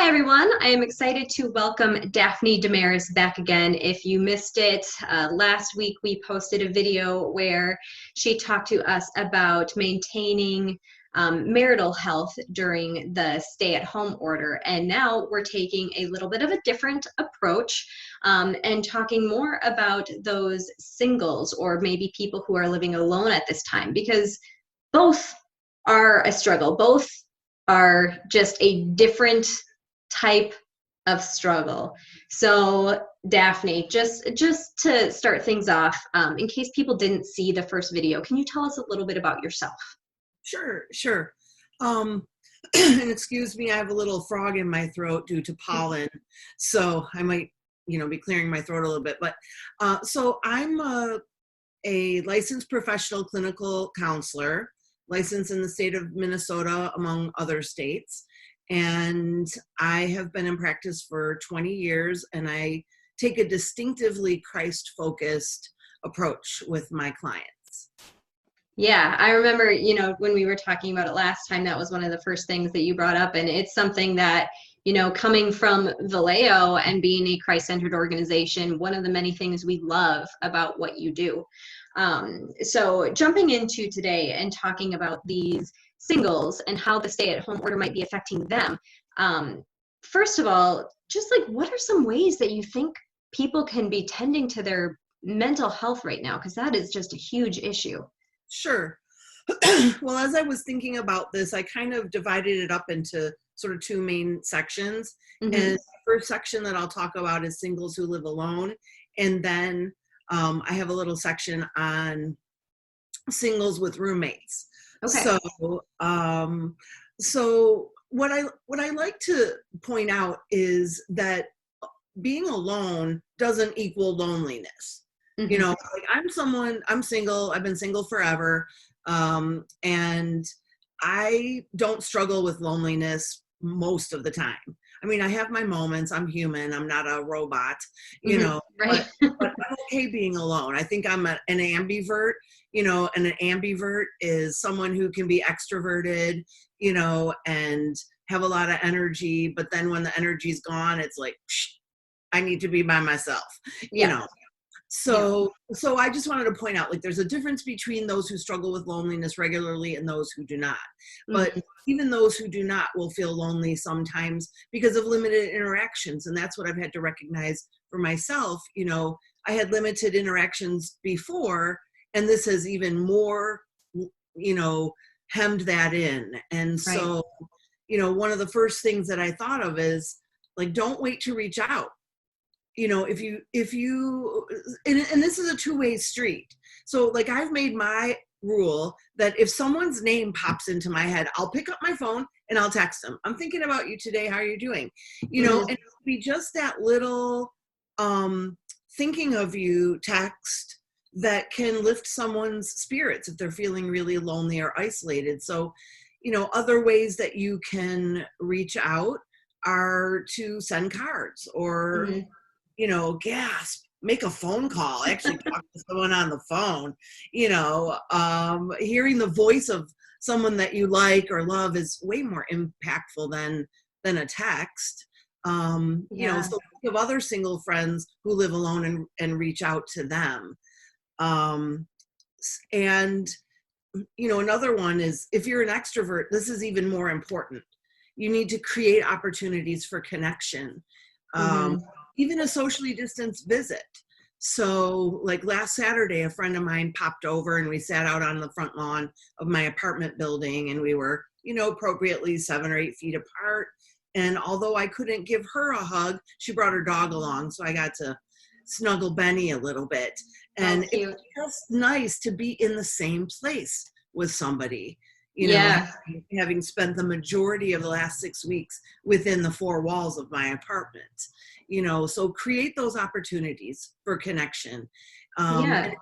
Hi everyone, I am excited to welcome Daphne DeMaris back again. If you missed it, last week we posted a video where she talked to us about maintaining marital health during the stay-at-home order. And now we're taking a little bit of a different approach and talking more about those singles or maybe people who are living alone at this time, because both are a struggle. Both are just a different type of struggle. So Daphne, just to start things off, in case people didn't see the first video, can you tell us a little bit about yourself? Sure. And excuse me, I have a little frog in my throat due to pollen, so I might, be clearing my throat a little bit. But so I'm a licensed professional clinical counselor, licensed in the state of Minnesota, among other states. And I have been in practice for 20 years, and I take a distinctively Christ-focused approach with my clients. Yeah, I remember, when we were talking about it last time, that was one of the first things that you brought up. And it's something that, coming from Vallejo and being a Christ-centered organization, one of the many things we love about what you do. So jumping into today and talking about these singles and how the stay-at-home order might be affecting them. First of all, just what are some ways that you think people can be tending to their mental health right now? Because that is just a huge issue. Sure. Well, as I was thinking about this, I kind of divided it up into sort of two main sections. Mm-hmm. And the first section that I'll talk about is singles who live alone. And then I have a little section on singles with roommates. Okay. So what I like to point out is that being alone doesn't equal loneliness. Mm-hmm. I'm single, I've been single forever. And I don't struggle with loneliness most of the time. I mean, I have my moments, I'm human, I'm not a robot, Right. but I'm okay being alone. I think I'm an ambivert, and an ambivert is someone who can be extroverted, and have a lot of energy, but then when the energy's gone, it's like, I need to be by myself, So I just wanted to point out, there's a difference between those who struggle with loneliness regularly and those who do not. But even those who do not will feel lonely sometimes because of limited interactions. And that's what I've had to recognize for myself. I had limited interactions before, and this has even more, hemmed that in. And so, one of the first things that I thought of is, don't wait to reach out. If you, and this is a two-way street. So I've made my rule that if someone's name pops into my head, I'll pick up my phone and I'll text them. I'm thinking about you today. How are you doing? And it'll be just that little thinking of you text that can lift someone's spirits if they're feeling really lonely or isolated. So, other ways that you can reach out are to send cards or gasp, make a phone call, actually talk to someone on the phone, hearing the voice of someone that you like or love is way more impactful than a text. So think of other single friends who live alone and reach out to them. And another one is, if you're an extrovert, this is even more important. You need to create opportunities for connection. Even a socially distanced visit. So last Saturday, a friend of mine popped over and we sat out on the front lawn of my apartment building, and we were, appropriately 7 or 8 feet apart. And although I couldn't give her a hug, she brought her dog along. So I got to snuggle Benny a little bit. And it's just nice to be in the same place with somebody. Having spent the majority of the last 6 weeks within the 4 walls of my apartment, so create those opportunities for connection. And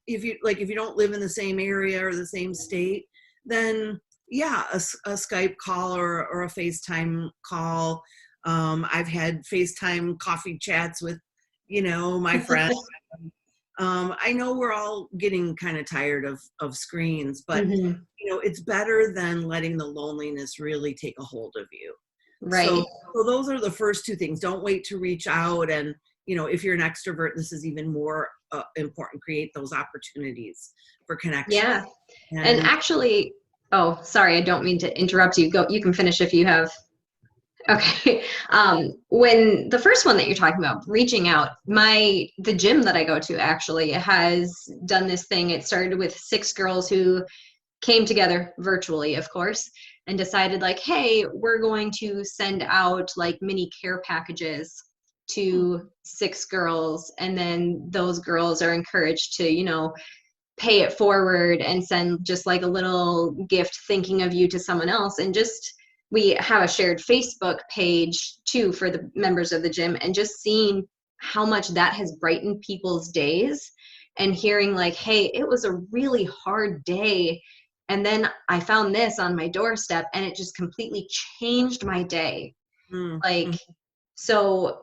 if you don't live in the same area or the same state, then a Skype call or a FaceTime call. I've had FaceTime coffee chats with, my friends. I know we're all getting kind of tired of screens, but it's better than letting the loneliness really take a hold of you. Right. So those are the first two things. Don't wait to reach out. And, if you're an extrovert, this is even more important. Create those opportunities for connection. Yeah. And And actually, oh, sorry, I don't mean to interrupt you. Go, you can finish if you have. Okay. When the first one that you're talking about, reaching out, the gym that I go to actually has done this thing. It started with 6 girls who came together virtually, of course, and decided like, hey, we're going to send out like mini care packages to 6 girls, and then those girls are encouraged to, pay it forward and send just like a little gift thinking of you to someone else. And just, we have a shared Facebook page too for the members of the gym, and just seeing how much that has brightened people's days, and hearing like, hey, it was a really hard day, and then I found this on my doorstep and it just completely changed my day. Like, so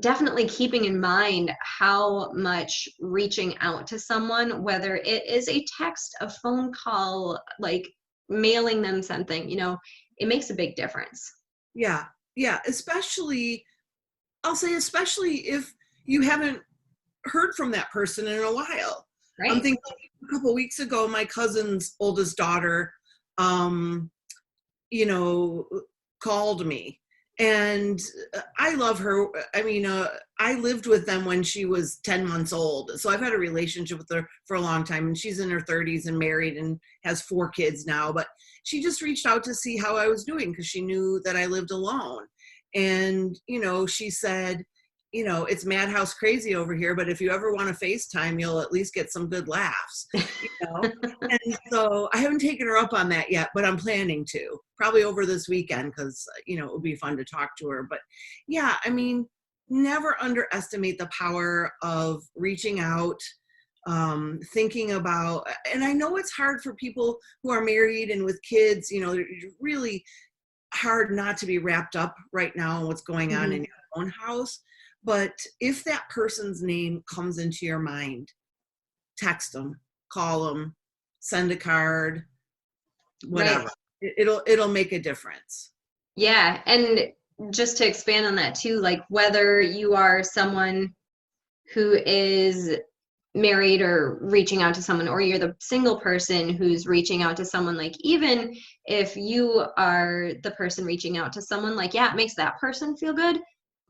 definitely keeping in mind how much reaching out to someone, whether it is a text, a phone call, like mailing them something, it makes a big difference. yeah, yeah, I'll say especially if you haven't heard from that person in a while. I'm Right. thinking a couple of weeks ago, my cousin's oldest daughter, you know, called me, and I love her. I mean, I lived with them when she was 10 months old. So I've had a relationship with her for a long time, and she's in her 30s and married and has 4 kids now. But she just reached out to see how I was doing because she knew that I lived alone. And, she said, it's madhouse crazy over here, but if you ever want to FaceTime, you'll at least get some good laughs, you know? And so I haven't taken her up on that yet, but I'm planning to, probably over this weekend, because, it would be fun to talk to her. But yeah, I mean, never underestimate the power of reaching out, thinking about, and I know it's hard for people who are married and with kids, really hard not to be wrapped up right now in what's going on in your own house. But if that person's name comes into your mind, text them, call them, send a card, whatever. Right. It'll make a difference. Yeah. And just to expand on that too, like whether you are someone who is married or reaching out to someone, or you're the single person who's reaching out to someone, like even if you are the person reaching out to someone, like, yeah, it makes that person feel good,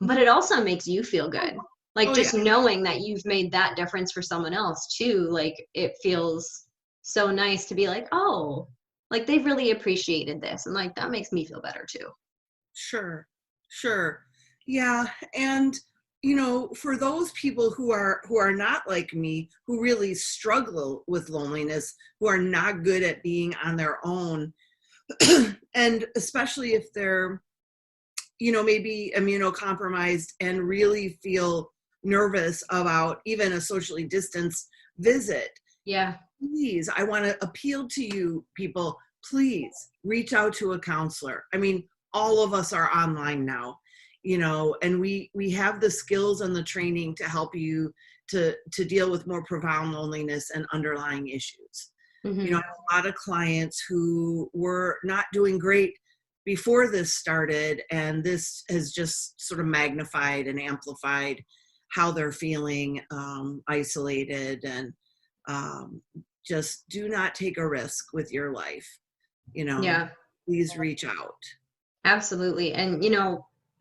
but it also makes you feel good. Like Oh yeah, just knowing that you've made that difference for someone else too, like it feels so nice to be like, oh, like they really appreciated this. And like that makes me feel better too. sure. Yeah, and for those people who are not like me, who really struggle with loneliness, who are not good at being on their own, and especially if they're maybe immunocompromised and really feel nervous about even a socially distanced visit, Yeah. please, I want to appeal to you people, please reach out to a counselor. I mean, all of us are online now, and we have the skills and the training to help you to deal with more profound loneliness and underlying issues. I have a lot of clients who were not doing great before this started, and this has just sort of magnified and amplified how they're feeling, isolated, and just do not take a risk with your life. Yeah. Please reach out. Absolutely. And,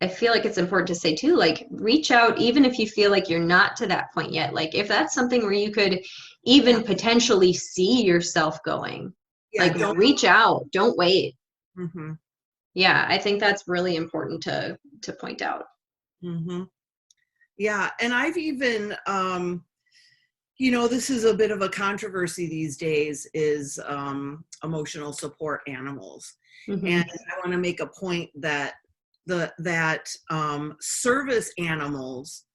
I feel like it's important to say too, like reach out, even if you feel like you're not to that point yet. Like if that's something where you could even Yeah, potentially see yourself going, yeah, like don't. reach out, don't wait. Hmm. Yeah, I think that's really important to point out. Hmm. Yeah, and I've even, this is a bit of a controversy these days, is emotional support animals. Hmm. And I want to make a point that service animals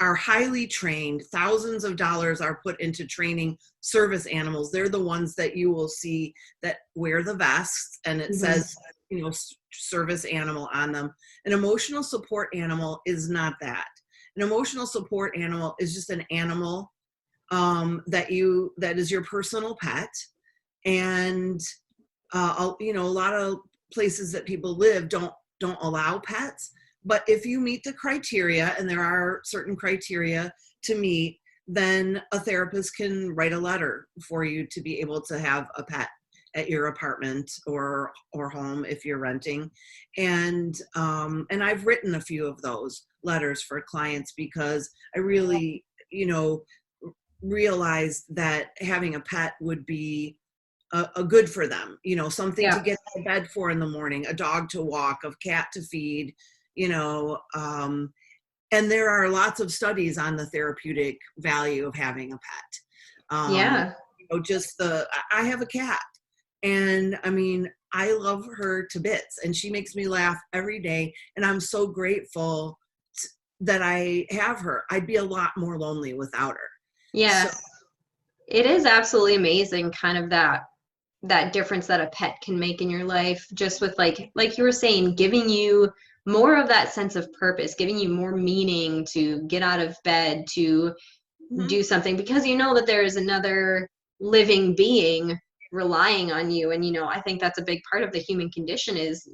are highly trained. Thousands of dollars are put into training service animals. They're the ones that you will see that wear the vests and it Hmm. says, service animal on them. An emotional support animal is not that. An emotional support animal is just an animal that is your personal pet. And a lot of places that people live don't don't allow pets. But if you meet the criteria, and there are certain criteria to meet, then a therapist can write a letter for you to be able to have a pet at your apartment or home if you're renting. And I've written a few of those letters for clients because I really, realized that having a pet would be a good for them, something to Yeah. get out of bed for in the morning, a dog to walk, a cat to feed, and there are lots of studies on the therapeutic value of having a pet. Yeah. I have a cat, and I mean, I love her to bits, and she makes me laugh every day, and I'm so grateful that I have her. I'd be a lot more lonely without her. So, Yes. It is absolutely amazing kind of that difference that a pet can make in your life, just with like you were saying, giving you more of that sense of purpose, giving you more meaning to get out of bed, to mhm. do something, because you know that there is another living being relying on you. And I think that's a big part of the human condition, is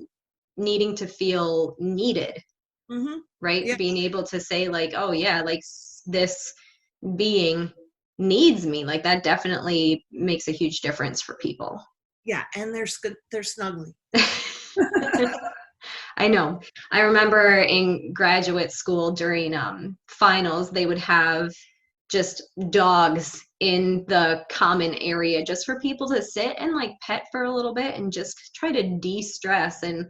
needing to feel needed, right? Yeah, Being able to say like, oh yeah, like this being needs me, like that definitely makes a huge difference for people. yeah, and they're snuggly. I know. I remember in graduate school during finals, they would have just dogs in the common area just for people to sit and like pet for a little bit and just try to de-stress. And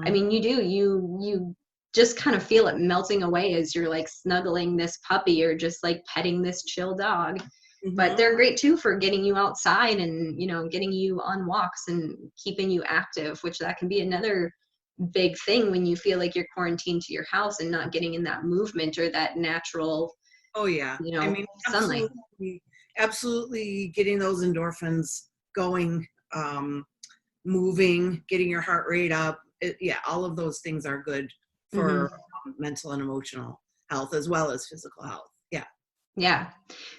I Mhm. mean, you just kind of feel it melting away as you're like snuggling this puppy or just like petting this chill dog. But Mhm. they're great too for getting you outside and getting you on walks and keeping you active, which that can be another big thing when you feel like you're quarantined to your house and not getting in that movement or that natural Oh yeah. I mean, sunlight. absolutely getting those endorphins going, moving, getting your heart rate up. Yeah, all of those things are good Hmm. for mental and emotional health as well as physical health. Yeah. Yeah.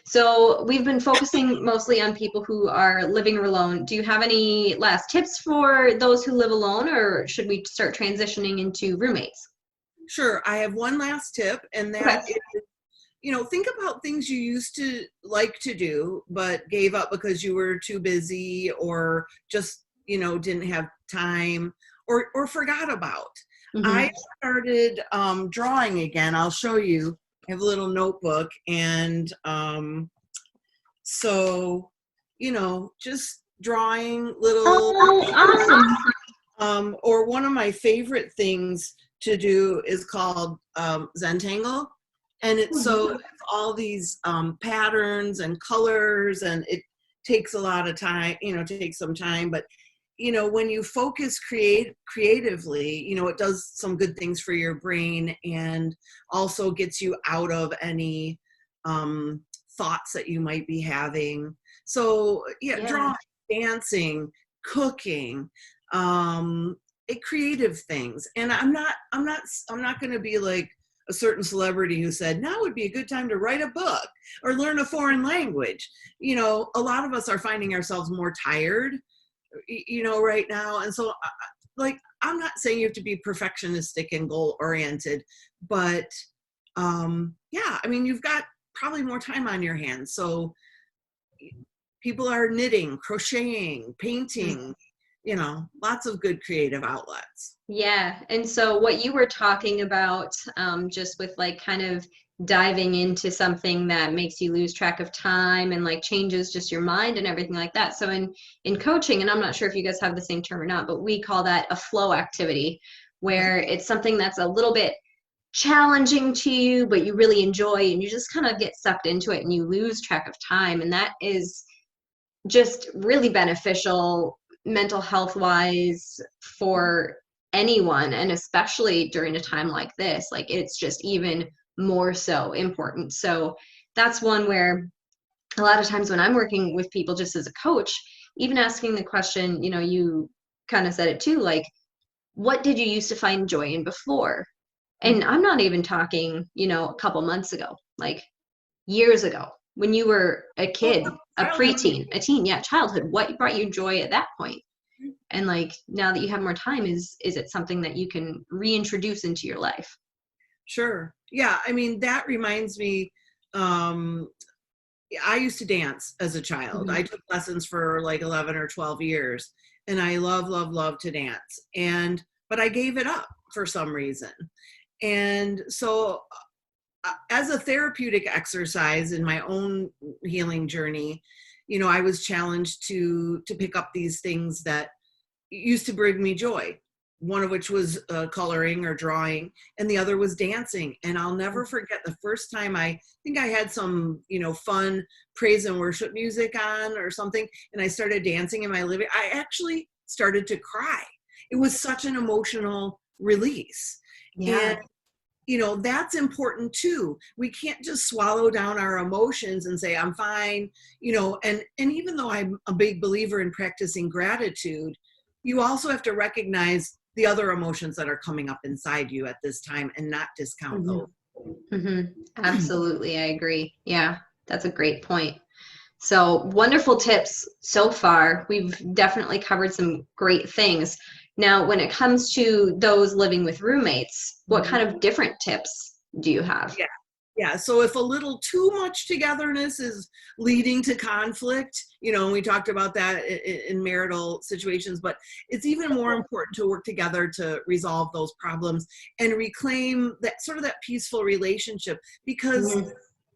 So we've been focusing mostly on people who are living alone. Do you have any last tips for those who live alone, or should we start transitioning into roommates? Sure. I have one last tip, and Okay. that is, think about things you used to like to do, but gave up because you were too busy or just, didn't have time or forgot about. I Hmm. started drawing again. I'll show you. I have a little notebook, and so, just drawing little Oh, pictures. awesome. Or one of my favorite things to do is called Zentangle. And it's all these patterns and colors, and it takes a lot of time, takes some time, but when you focus creatively, it does some good things for your brain, and also gets you out of any um, thoughts that you might be having. So yeah, Yeah. drawing, dancing, cooking, um, creative things. And I'm not going to be like a certain celebrity who said now would be a good time to write a book or learn a foreign language. A lot of us are finding ourselves more tired, right now. And so, like, I'm not saying you have to be perfectionistic and goal oriented, but yeah, I mean, you've got probably more time on your hands. So people are knitting, crocheting, painting, lots of good creative outlets. Yeah. And so what you were talking about, just with like kind of diving into something that makes you lose track of time and like changes just your mind and everything like that. So in coaching, and I'm not sure if you guys have the same term or not, but we call that a flow activity, Okay. where it's something that's a little bit challenging to you, but you really enjoy, and you just kind of get sucked into it and you lose track of time. And that is just really beneficial mental health wise for anyone, and especially during a time like this, like it's just even more so important. So that's one where a lot of times when I'm working with people just as a coach, even asking the question, you kind of said it too, like what did you used to find joy in before? And I'm not even talking, a couple months ago, like years ago, when you were a Oh, kid, a childhood. preteen, a teen, yeah, childhood. What brought you joy at that point? And like, now that you have more time, is it something that you can reintroduce into your life? Sure. Yeah. I mean, that reminds me, I used to dance as a child. Mhm. I took lessons for like 11 or 12 years, and I love to dance. But I gave it up for some reason. And so, as a therapeutic exercise in my own healing journey, I was challenged to pick up these things that used to bring me joy. One of which was coloring or drawing, and the other was dancing. And I'll never forget the first time, I think I had some, fun praise and worship music on or something, and I started dancing in my living. I actually started to cry. It was such an emotional release. Yeah. And that's important too. We can't just swallow down our emotions and say I'm fine. And even though I'm a big believer in practicing gratitude, you also have to recognize the other emotions that are coming up inside you at this time and not discount Mhm. those. Mhm. Absolutely, I agree. Yeah, that's a great point. So, wonderful tips so far. We've definitely covered some great things. Now, when it comes to those living with roommates, what Mhm. kind of different tips do you have? Yeah. Yeah. So if a little too much togetherness is leading to conflict, and we talked about that in marital situations, but it's even more important to work together to resolve those problems and reclaim that sort of that peaceful relationship, because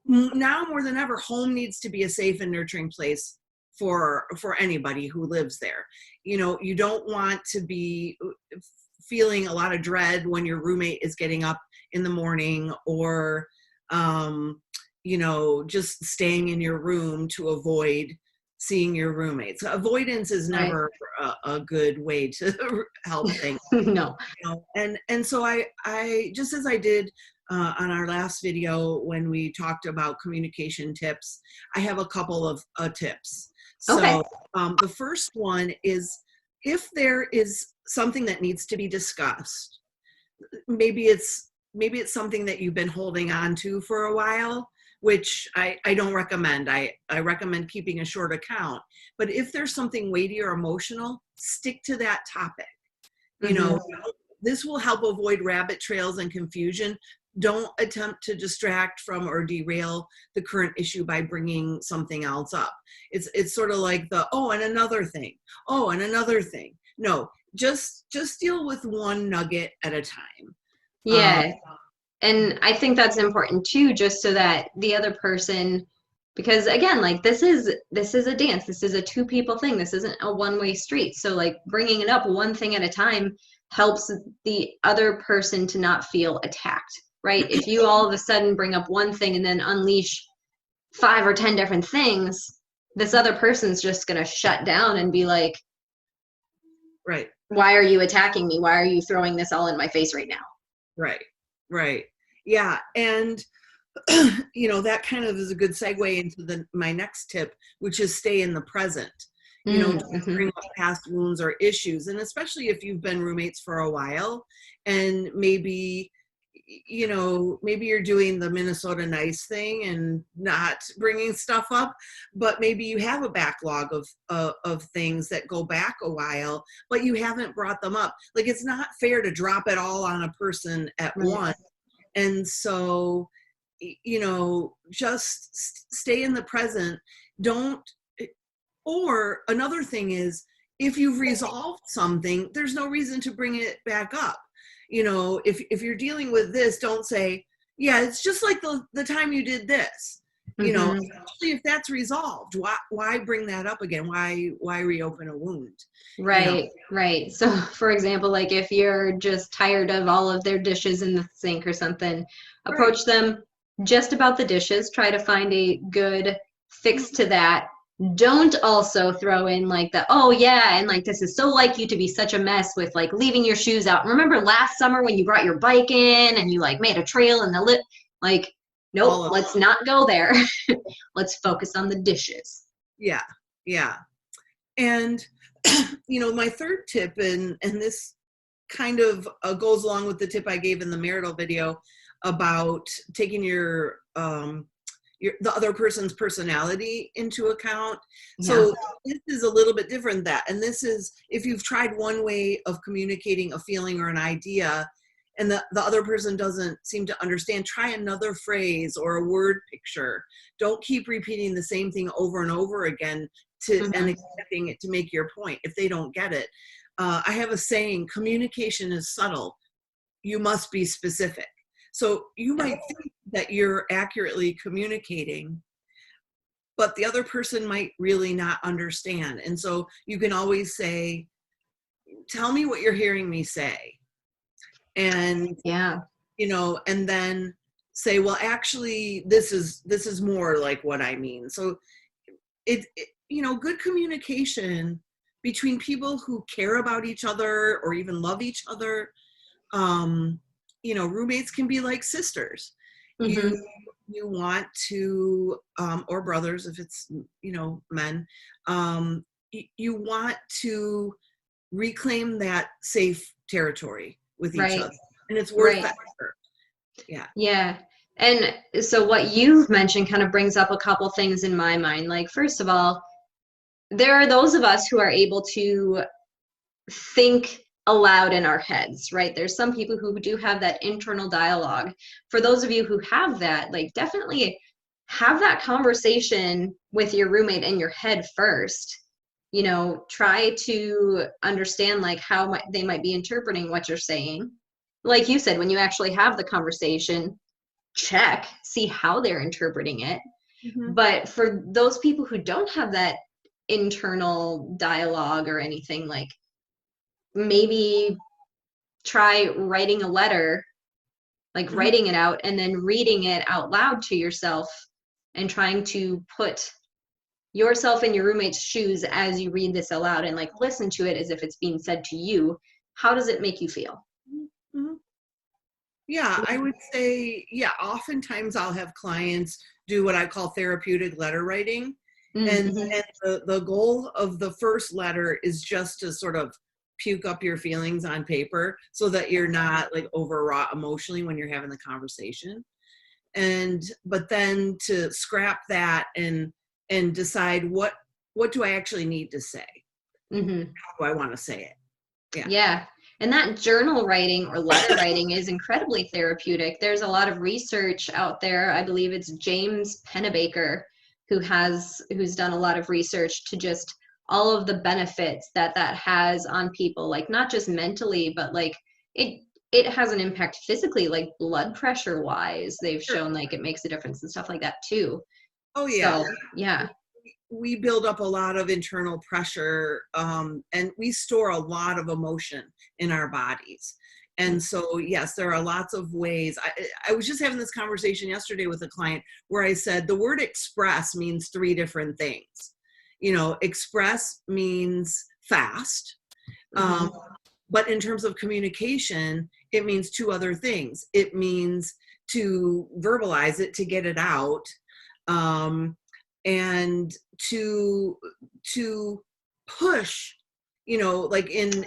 Mhm. now more than ever, home needs to be a safe and nurturing place for anybody who lives there. You don't want to be feeling a lot of dread when your roommate is getting up in the morning, or just staying in your room to avoid seeing your roommates. Avoidance is Right. never a good way to help things. No. And so I just as I did on our last video when we talked about communication tips, I have a couple of tips. Okay. So the first one is, if there is something that needs to be discussed, maybe it's something that you've been holding on to for a while, which I don't recommend. I recommend keeping a short account. But if there's something weighty or emotional, stick to that topic. you Mhm. know this will help avoid rabbit trails and confusion. Don't attempt to distract from or derail the current issue by bringing something else up. It's sort of like and another thing. Oh, and another thing. No, just deal with one nugget at a time. um, Yeah. And I think that's important too, just so that the other person, because again, like this is a dance, this is a two people thing, this isn't a one-way street. So like bringing it up one thing at a time helps the other person to not feel attacked, right? If you all of a sudden bring up one thing and then unleash 5 or 10 different things, this other person's just gonna shut down and be like, right. why are you attacking me? Why are you throwing this all in my face right now? Right. Right. Yeah. And that kind of is a good segue into my next tip, which is stay in the present. Don't Mm-hmm. bring up past wounds or issues. And especially if you've been roommates for a while, and maybe you're doing the Minnesota nice thing and not bringing stuff up, but maybe you have a backlog of things that go back a while, but you haven't brought them up. Like, it's not fair to drop it all on a person at Right. once. And so, just stay in the present. Don't Or another thing is, if you've resolved something, there's no reason to bring it back up. If you're dealing with this, don't say, yeah, it's just like the time you did this. Mm-hmm. Especially if that's resolved. Why bring that up again? Why reopen a wound? you know Right, right. So, for example, like if you're just tired of all of their dishes in the sink or something, right. approach them just about the dishes. Try to find a good fix to that. Don't also throw in like oh yeah, and like this is so like you to be such a mess with like leaving your shoes out. Remember last summer when you brought your bike in and you like made a trail in the lip? Like, All nope, of let's not go there. Let's focus on the dishes. Yeah, yeah. And my third tip, and this kind of goes along with the tip I gave in the marital video about taking your the other person's personality into account. Yeah. So this is a little bit different and this is, if you've tried one way of communicating a feeling or an idea and the other person doesn't seem to understand, try another phrase or a word picture. Don't keep repeating the same thing over and over again and expecting it to make your point if they don't get it. I have a saying, communication is subtle. You must be specific. So you might think that you're accurately communicating, but the other person might really not understand. And so you can always say, tell me what you're hearing me say. And, and then say, well, actually, this is more like what I mean. So it good communication between people who care about each other or even love each other. Roommates can be like sisters. You want to, or brothers if it's, men, you want to reclaim that safe territory with each other. And it's worth that effort. Yeah. Yeah. And so what you've mentioned kind of brings up a couple things in my mind. Like, first of all, there are those of us who are able to think aloud in our heads, right? There's some people who do have that internal dialogue. For those of you who have that, like, definitely have that conversation with your roommate in your head first. Try to understand like how they might be interpreting what you're saying. Like you said, when you actually have the conversation, see how they're interpreting it. But for those people who don't have that internal dialogue or anything, like, maybe try writing a letter, like writing it out and then reading it out loud to yourself and trying to put yourself in your roommate's shoes as you read this aloud and like listen to it as if it's being said to you. How does it make you feel? Yeah, I would say, oftentimes I'll have clients do what I call therapeutic letter writing. And the goal of the first letter is just to sort of puke up your feelings on paper so that you're not like overwrought emotionally when you're having the conversation. But then to scrap that and decide what do I actually need to say? How do I want to say it? Yeah. And that journal writing or letter writing is incredibly therapeutic. There's a lot of research out there. I believe it's James Pennebaker who's done a lot of research to just all of the benefits that has on people, like not just mentally, but like it has an impact physically, like blood pressure wise. They've shown like it makes a difference and stuff like that too. Oh yeah. So, yeah. We build up a lot of internal pressure, and we store a lot of emotion in our bodies. And so, yes, there are lots of ways. I was just having this conversation yesterday with a client where I said the word express means 3 different things. Express means fast. But in terms of communication, it means 2 other things. It means to verbalize it, to get it out. And to push, like in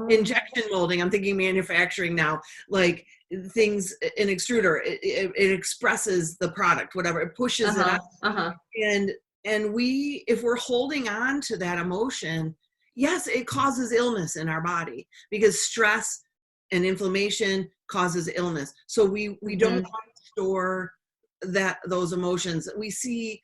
injection molding, I'm thinking manufacturing now, like things, an extruder, it expresses the product, whatever, it pushes it out. And if we're holding on to that emotion, yes, it causes illness in our body because stress and inflammation causes illness. So we don't want to store those emotions. We see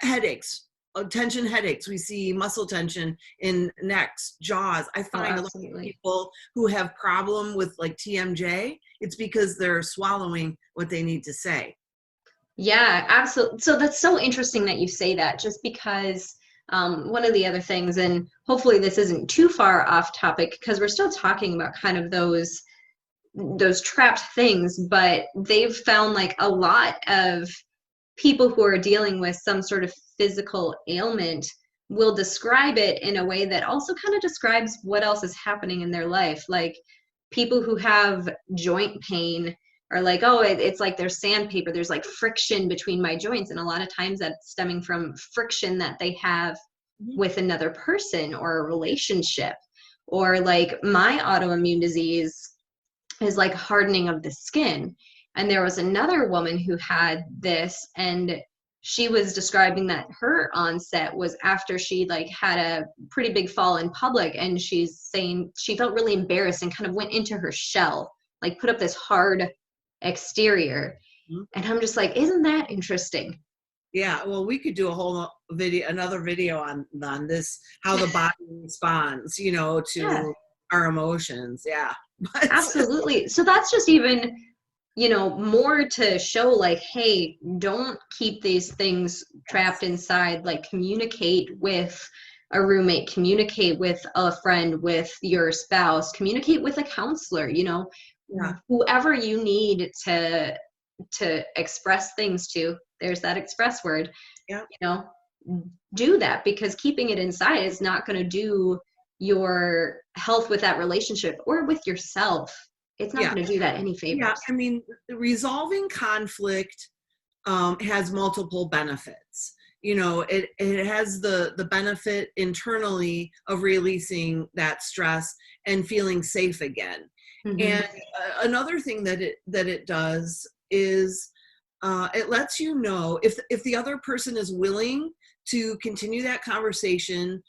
headaches, tension headaches. We see muscle tension in necks, jaws. I find a lot of people who have problem with like TMJ, it's because they're swallowing what they need to say. Yeah, absolutely. So that's so interesting that you say that, just because one of the other things, and hopefully this isn't too far off topic because we're still talking about kind of those trapped things, but they've found like a lot of people who are dealing with some sort of physical ailment will describe it in a way that also kind of describes what else is happening in their life. Like people who have joint pain are like, oh, it's like there's sandpaper, there's like friction between my joints. And a lot of times that's stemming from friction that they have with another person or a relationship. Or like my autoimmune disease is like hardening of the skin. And there was another woman who had this, and she was describing that her onset was after she like had a pretty big fall in public, and she's saying she felt really embarrassed and kind of went into her shell, like put up this hard exterior. Mhm. And I'm just like, isn't that interesting? Yeah, well, we could do a whole video, another video on this, how the body responds, Yeah, to our emotions. Yeah. But absolutely. So that's just even, more to show like, hey, don't keep these things trapped inside, like communicate with a roommate, communicate with a friend, with your spouse, communicate with a counselor, yeah, whoever you need to express things to. There's that express word. yeah, Do that, because keeping it inside is not going to do your health with that relationship or with yourself. It's not yeah, going to do that any yeah. favors. I mean, resolving conflict has multiple benefits. It has the benefit internally of releasing that stress and feeling safe again. Hmm. And another thing that it does is it lets you know if the other person is willing to continue that conversation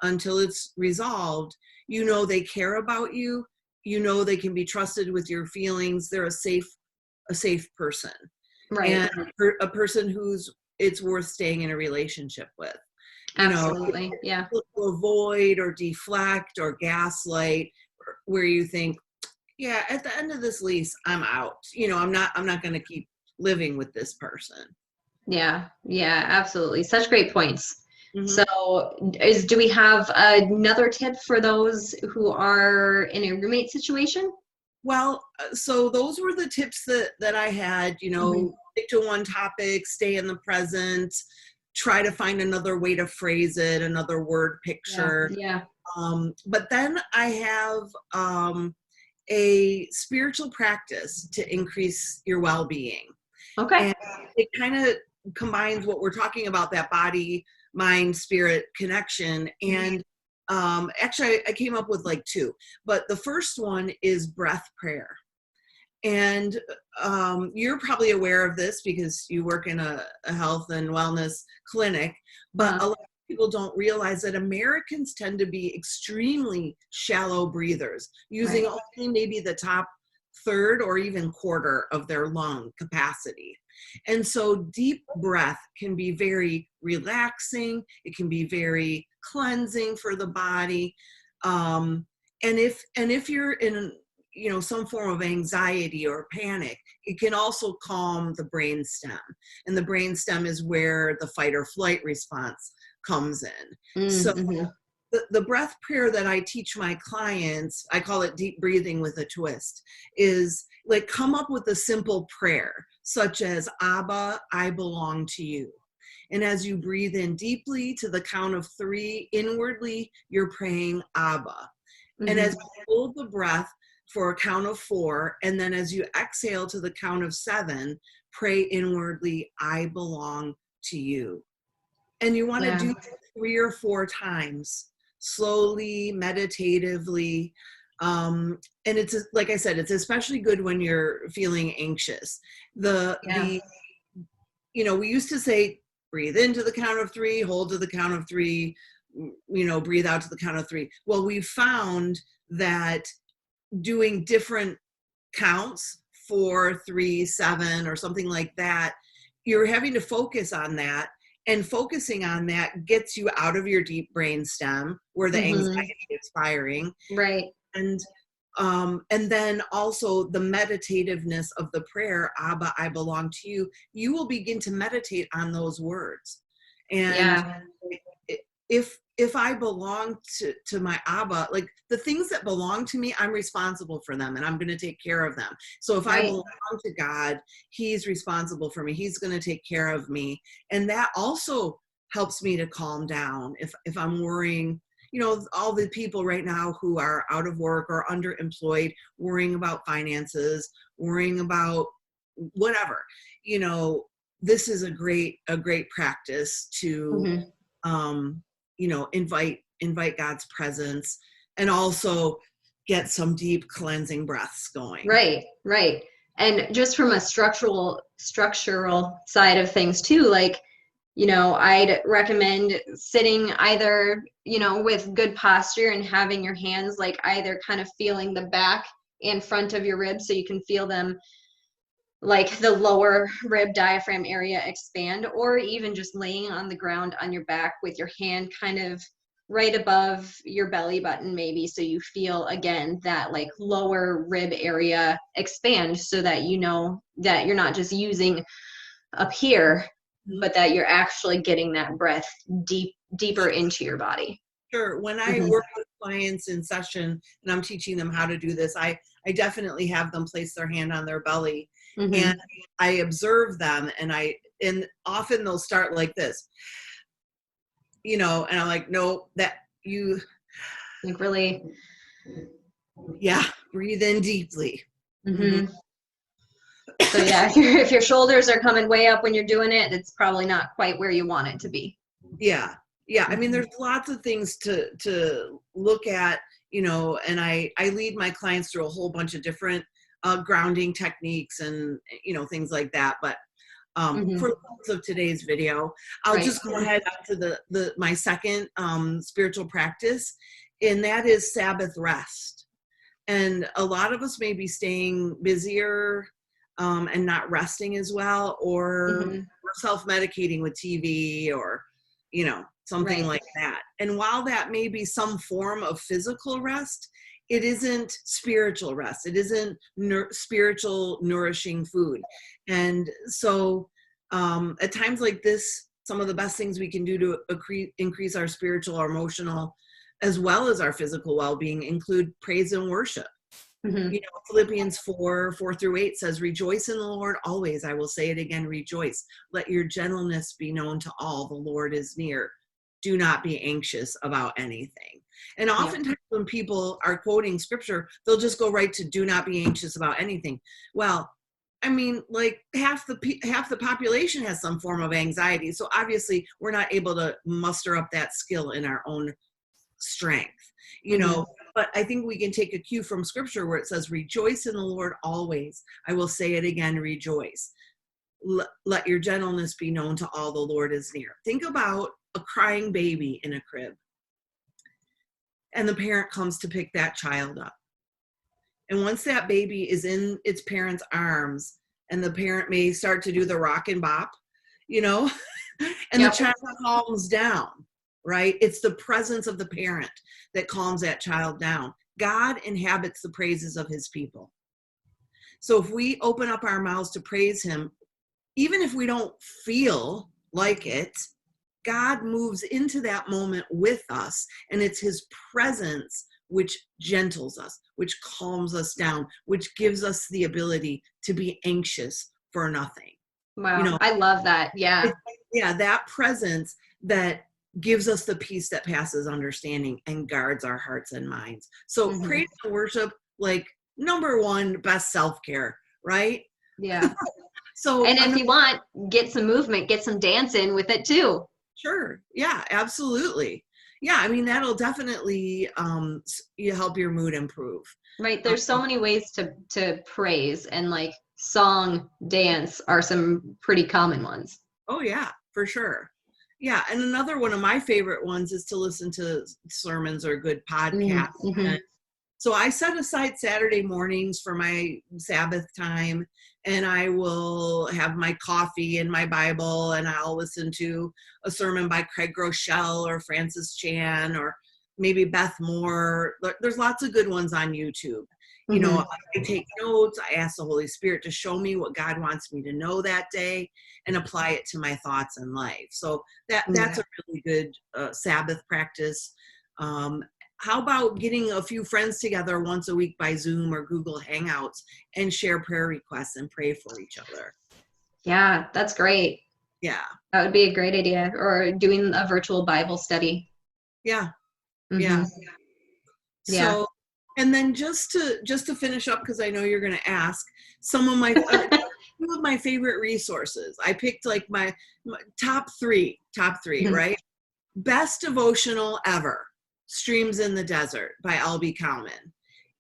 until it's resolved. They care about you. They can be trusted with your feelings. They're a safe person, Right. and a person who's it's worth staying in a relationship with. You know, Absolutely. Yeah. to avoid or deflect or gaslight, where you think, yeah, at the end of this lease, I'm out. I'm not going to keep living with this person. Yeah. Yeah. Absolutely. Such great points. Hmm. So, do we have another tip for those who are in a roommate situation? Well, so those were the tips that I had. Hmm. Stick to one topic, stay in the present, try to find another way to phrase it, another word Yeah. picture. Yeah. But then I have a spiritual practice to increase your well-being. Okay. And it kind of combines what we're talking about, that body, mind, spirit connection. And actually, I came up with like two, but the first one is breath prayer. And you're probably aware of this because you work in a health and wellness clinic, but Uh, a lot of people don't realize that Americans tend to be extremely shallow breathers, using right. only maybe the top third or even quarter of their lung capacity. And so deep breath can be very relaxing. It can be very cleansing for the body. And if you're in some form of anxiety or panic, it can also calm the brain stem. And the brain stem is where the fight or flight response comes in. So Mm-hmm. the breath prayer that I teach my clients, I call it deep breathing with a twist, is like, come up with a simple prayer such as, Abba, I belong to you. And as you breathe in deeply to the count of 3, inwardly, you're praying Abba. And as Mm-hmm. you hold the breath for a count of 4, and then as you exhale to the count of 7, pray inwardly, I belong to you. And you want to Yeah. do 3 or 4 times, slowly, meditatively. And it's, like I said, it's especially good when you're feeling anxious. Yeah. We used to say, breathe into the count of 3, hold to the count of 3, breathe out to the count of 3. Well, we found that doing different counts, 4, 3, 7, or something like that, you're having to focus on that. And focusing on that gets you out of your deep brain stem where the Mm-hmm. anxiety is firing. Right. And and then also the meditativeness of the prayer, Abba, I belong to you. You will begin to meditate on those words. And Yeah. if I belong to my Abba, like the things that belong to me, I'm responsible for them and I'm going to take care of them. So if I Right. belong to God, he's responsible for me. He's going to take care of me. And that also helps me to calm down if I'm worrying. All the people right now who are out of work or underemployed, worrying about finances, worrying about whatever, this is a great practice to Mm-hmm. invite God's presence, and also get some deep cleansing breaths going. Right. Right. And just from a structural side of things too, like I'd recommend sitting either, with good posture and having your hands like either kind of feeling the back and front of your ribs so you can feel them, like the lower rib diaphragm area expand, or even just laying on the ground on your back with your hand kind of right above your belly button maybe, so you feel again that like lower rib area expand, so that that you're not just using up here, but that you're actually getting that breath deeper into your body. Sure. When I work with clients in session and I'm teaching them how to do this, I definitely have them place their hand on their belly and I observe them, and often they'll start like this, and I'm like, no, that you like really, breathe in deeply. So yeah, if your shoulders are coming way up when you're doing it, it's probably not quite where you want it to be. Yeah. I mean, there's lots of things to look at, and I lead my clients through a whole bunch of different grounding techniques and, things like that. But for the purpose of today's video, I'll just go ahead to my second spiritual practice, and that is Sabbath rest. And a lot of us may be staying busier and not resting as well, or we're self-medicating with TV or, something like that. And while that may be some form of physical rest, it isn't spiritual rest. It isn't spiritual nourishing food. And so at times like this, some of the best things we can do to increase our spiritual or emotional as well as our physical well-being include praise and worship. Philippians 4:4-8 says, rejoice in the Lord always. I will say it again, rejoice. Let your gentleness be known to all. The Lord is near. Do not be anxious about anything. And oftentimes when people are quoting scripture, they'll just go right to do not be anxious about anything. Well, I mean, like half the population has some form of anxiety. So obviously we're not able to muster up that skill in our own strength, but I think we can take a cue from scripture where it says, rejoice in the Lord always. I will say it again, rejoice. Let your gentleness be known to all. The Lord is near. Think about a crying baby in a crib, and the parent comes to pick that child up. And once that baby is in its parent's arms, and the parent may start to do the rock and bop, and the child calms down, right? It's the presence of the parent that calms that child down. God inhabits the praises of his people. So if we open up our mouths to praise him, even if we don't feel like it, God moves into that moment with us, and it's his presence which gentles us, which calms us down, which gives us the ability to be anxious for nothing. Wow, I love that. Yeah. That presence that gives us the peace that passes understanding and guards our hearts and minds. So praise and worship, like number one, best self-care, right? Yeah. So, and if you want, get some movement, get some dance in with it too. Sure. Yeah, absolutely. Yeah, I mean, that'll definitely help your mood improve. Right. There's so many ways to praise, and like song, dance are some pretty common ones. Oh yeah, for sure. Yeah, and another one of my favorite ones is to listen to sermons or good podcasts. So I set aside Saturday mornings for my Sabbath time, and I will have my coffee and my Bible, and I'll listen to a sermon by Craig Groeschel or Francis Chan or maybe Beth Moore. There's lots of good ones on YouTube. I take notes. I ask the Holy Spirit to show me what God wants me to know that day and apply it to my thoughts and life. So that's a really good Sabbath practice. How about getting a few friends together once a week by Zoom or Google Hangouts and share prayer requests and pray for each other? Yeah, that's great. Yeah. That would be a great idea. Or doing a virtual Bible study. Yeah. Yeah. So, and then just to finish up, because I know you're going to ask, some of my two of my favorite resources. I picked like my top three, right? Best devotional ever. Streams in the Desert by L.B. Cowman.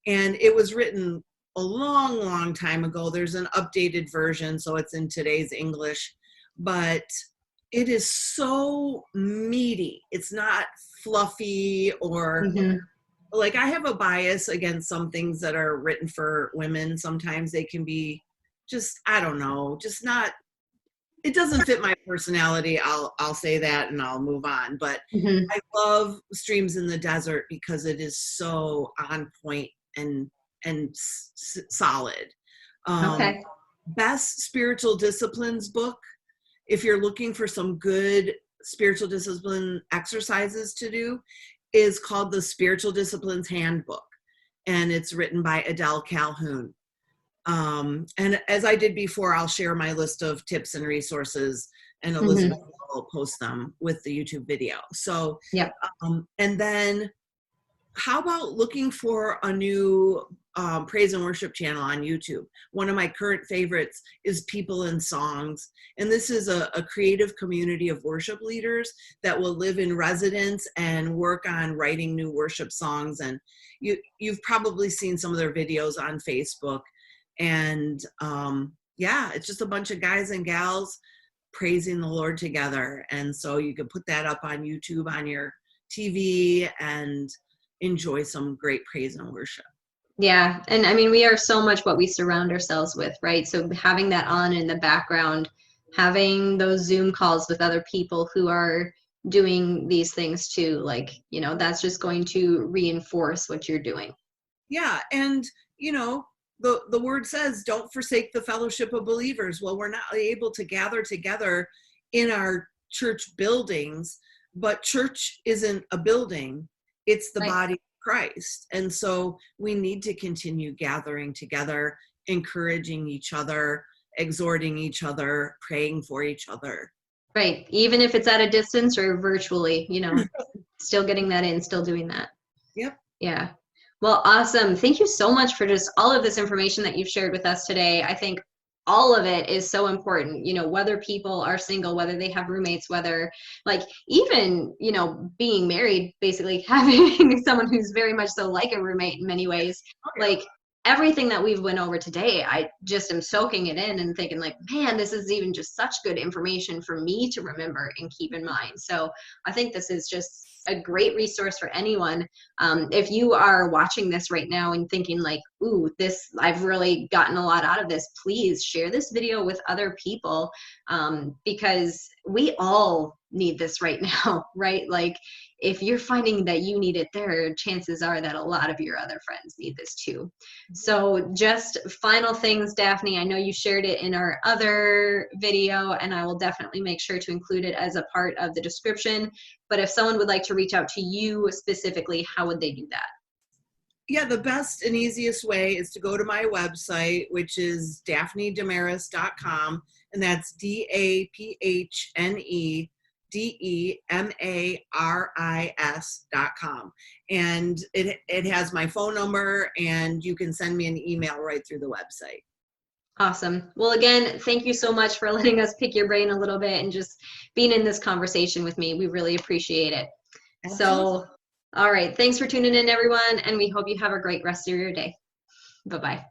And it was written a long, long time ago. There's an updated version, so it's in today's English. But it is so meaty. It's not fluffy or like, I have a bias against some things that are written for women. Sometimes they can be just, I don't know, just not, it doesn't fit my personality. I'll say that and I'll move on. But I love Streams in the Desert because it is so on point and solid. Okay. Best spiritual disciplines book, if you're looking for some good spiritual discipline exercises to do, is called the Spiritual Disciplines Handbook, and it's written by Adele Calhoun. And as I did before, I'll share my list of tips and resources, and Elizabeth will post them with the YouTube video. So, yeah. And then how about looking for a new praise and worship channel on YouTube? One of my current favorites is People in Songs. And this is a creative community of worship leaders that will live in residence and work on writing new worship songs. And you've probably seen some of their videos on Facebook. And yeah, it's just a bunch of guys and gals praising the Lord together. And so you can put that up on YouTube on your TV and enjoy some great praise and worship. Yeah. And I mean, we are so much what we surround ourselves with, right? So having that on in the background, having those Zoom calls with other people who are doing these things too, like, you know, that's just going to reinforce what you're doing. Yeah. And, you know, the word says, don't forsake the fellowship of believers. Well, we're not able to gather together in our church buildings, but church isn't a building. It's the body of Christ. And so we need to continue gathering together, encouraging each other, exhorting each other, praying for each other. Right. Even if it's at a distance or virtually, you know, still getting that in, still doing that. Yep. Yeah. Well, awesome. Thank you so much for just all of this information that you've shared with us today. I think all of it is so important, you know, whether people are single, whether they have roommates, whether like even, you know, being married, basically having someone who's very much so like a roommate in many ways, like everything that we've went over today, I just am soaking it in and thinking like, man, this is even just such good information for me to remember and keep in mind. So I think this is just a great resource for anyone. If you are watching this right now and thinking like, ooh, I've really gotten a lot out of this, please share this video with other people, because we all need this right now, right? Like if you're finding that you need it there, chances are that a lot of your other friends need this too. So just final things, Daphne, I know you shared it in our other video, and I will definitely make sure to include it as a part of the description. But if someone would like to reach out to you specifically, how would they do that? Yeah, the best and easiest way is to go to my website, which is DaphneDeMaris.com, and that's DaphneDeMaris.com. And it has my phone number, and you can send me an email right through the website. Awesome. Well, again, thank you so much for letting us pick your brain a little bit and just being in this conversation with me. We really appreciate it. Absolutely. So, all right. Thanks for tuning in, everyone, and we hope you have a great rest of your day. Bye-bye.